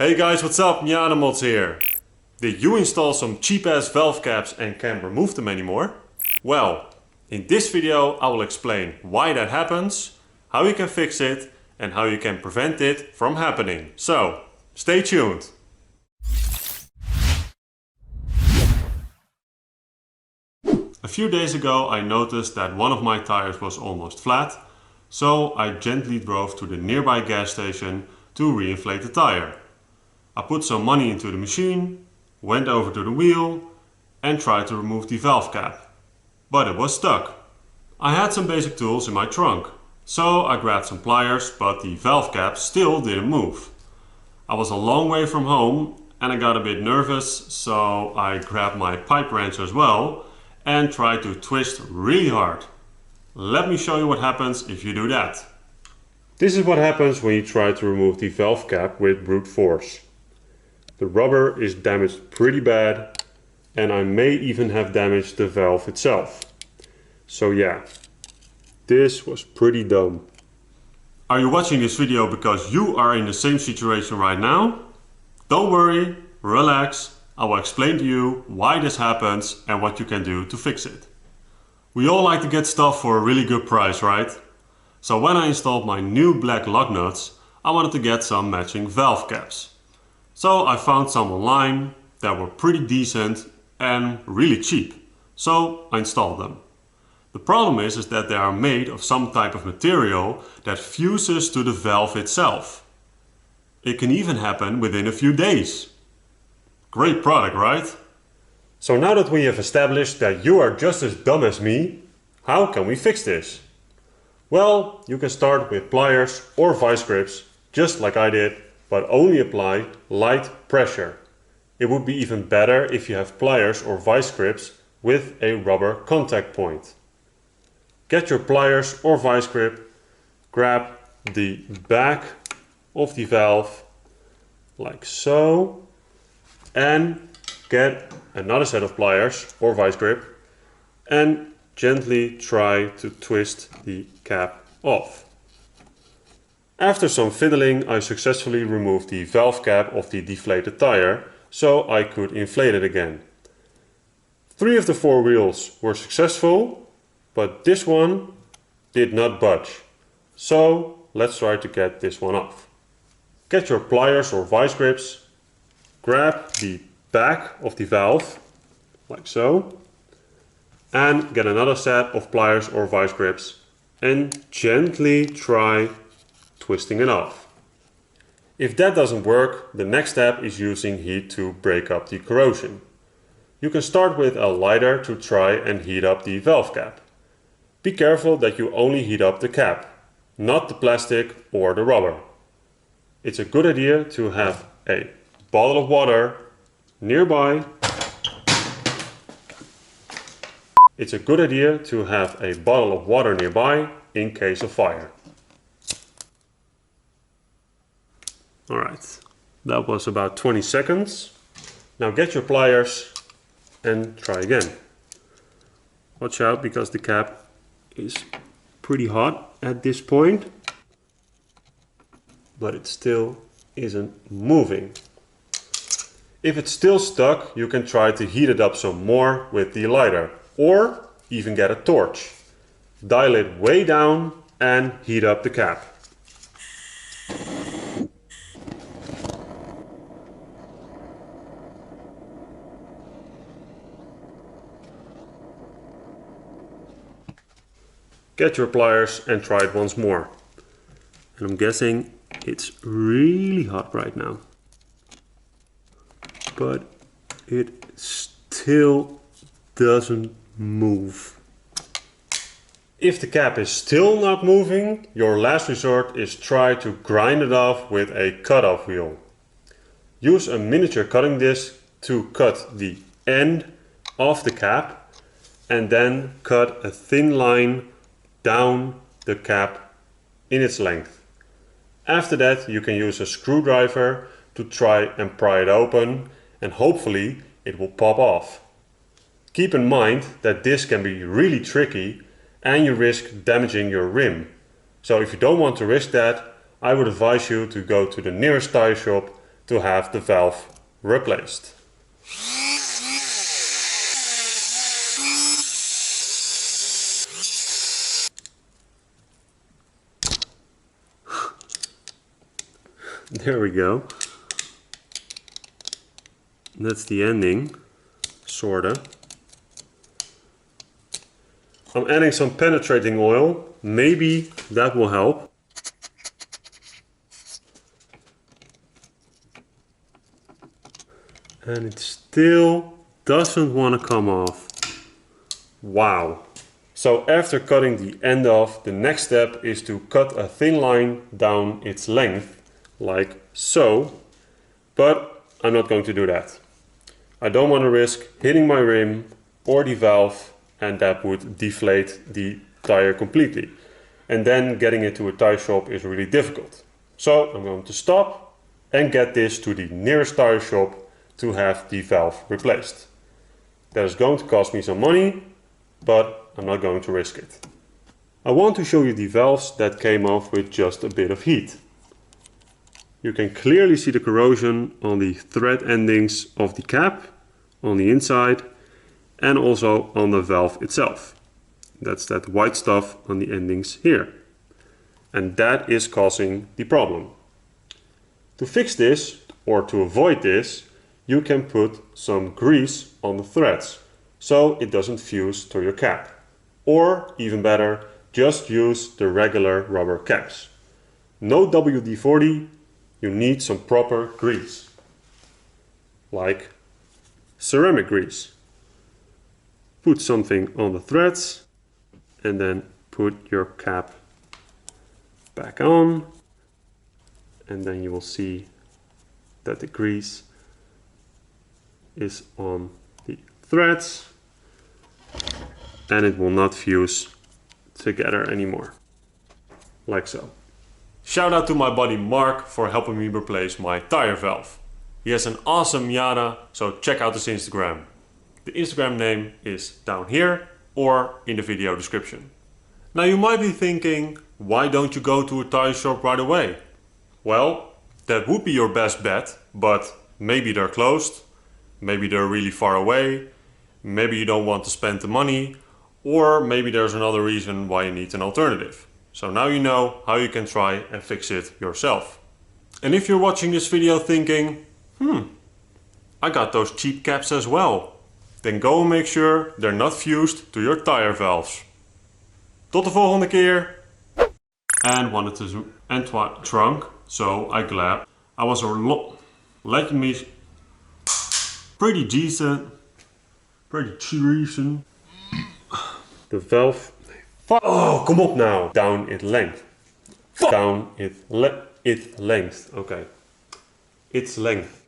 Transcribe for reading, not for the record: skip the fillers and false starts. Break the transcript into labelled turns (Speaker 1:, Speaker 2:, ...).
Speaker 1: Hey guys, what's up? MiataMods here. Did you install some cheap ass valve caps and can't remove them anymore? Well, in this video I will explain why that happens, how you can fix it and how you can prevent it from happening. So, stay tuned. A few days ago I noticed that one of my tires was almost flat, so I gently drove to the nearby gas station to reinflate the tire. I put some money into the machine, went over to the wheel and tried to remove the valve cap. But it was stuck. I had some basic tools in my trunk, so I grabbed some pliers, but the valve cap still didn't move. I was a long way from home and I got a bit nervous, so I grabbed my pipe wrench as well and tried to twist really hard. Let me show you what happens if you do that. This is what happens when you try to remove the valve cap with brute force. The rubber is damaged pretty bad and I may even have damaged the valve itself. So yeah, this was pretty dumb. Are you watching this video because you are in the same situation right now? Don't worry, relax. I will explain to you why this happens and what you can do to fix it. We all like to get stuff for a really good price, right? So when I installed my new black lug nuts, I wanted to get some matching valve caps. So I found some online that were pretty decent and really cheap. So I installed them. The problem is that they are made of some type of material that fuses to the valve itself. It can even happen within a few days. Great product, right? So now that we have established that you are just as dumb as me, how can we fix this? Well, you can start with pliers or vice grips, just like I did, but only apply light pressure. It would be even better if you have pliers or vice grips with a rubber contact point. Get your pliers or vice grip, grab the back of the valve like so, and get another set of pliers or vice grip and gently try to twist the cap off. After some fiddling, I successfully removed the valve cap of the deflated tire so I could inflate it again. 3 of the 4 wheels were successful, but this one did not budge. So let's try to get this one off. Get your pliers or vice grips, grab the back of the valve like so, and get another set of pliers or vice grips and gently try twisting it off. If that doesn't work, the next step is using heat to break up the corrosion. You can start with a lighter to try and heat up the valve cap. Be careful that you only heat up the cap, not the plastic or the rubber. It's a good idea to have a bottle of water nearby. It's a good idea to have a bottle of water nearby in case of fire. Alright, that was about 20 seconds. Now get your pliers and try again. Watch out because the cap is pretty hot at this point, but it still isn't moving. If it's still stuck, you can try to heat it up some more with the lighter or even get a torch. Dial it way down and heat up the cap. Get your pliers and try it once more. And I'm guessing it's really hot right now. But it still doesn't move. If the cap is still not moving, your last resort is try to grind it off with a cut-off wheel. Use a miniature cutting disc to cut the end of the cap and then cut a thin line down the cap in its length. After that you can use a screwdriver to try and pry it open and hopefully it will pop off. Keep in mind that this can be really tricky and you risk damaging your rim. So if you don't want to risk that, I would advise you to go to the nearest tire shop to have the valve replaced. There we go. That's the ending, sorta. I'm adding some penetrating oil. Maybe that will help. And it still doesn't want to come off. Wow. So after cutting the end off, the next step is to cut a thin line down its length, like so. But I'm not going to do that. I don't want to risk hitting my rim or the valve, and that would deflate the tire completely. And then getting it to a tire shop is really difficult. So I'm going to stop and get this to the nearest tire shop to have the valve replaced. That is going to cost me some money, but I'm not going to risk it. I want to show you the valves that came off with just a bit of heat. You can clearly see the corrosion on the thread endings of the cap, on the inside, and also on the valve itself. That's that white stuff on the endings here. And that is causing the problem. To fix this, or to avoid this, you can put some grease on the threads, so it doesn't fuse to your cap. Or, even better, just use the regular rubber caps. No WD-40, you need some proper grease. Like ceramic grease. Put something on the threads and then put your cap back on, and then you will see that the grease is on the threads and it will not fuse together anymore, like so. Shout out to my buddy Mark for helping me replace my tire valve. He has an awesome Miata, so check out his Instagram. The Instagram name is down here or in the video description. Now you might be thinking, why don't you go to a tire shop right away? Well, that would be your best bet, but maybe they're closed, maybe they're really far away, maybe you don't want to spend the money, or maybe there's another reason why you need an alternative. So now you know how you can try and fix it yourself. And if you're watching this video thinking, I got those cheap caps as well, then go and make sure they're not fused to your tire valves. Tot de volgende keer! And wanted to trunk, so I was let me pretty decent. The valve. Oh, kom op now! Down its length. Down its length. Okay. Its length.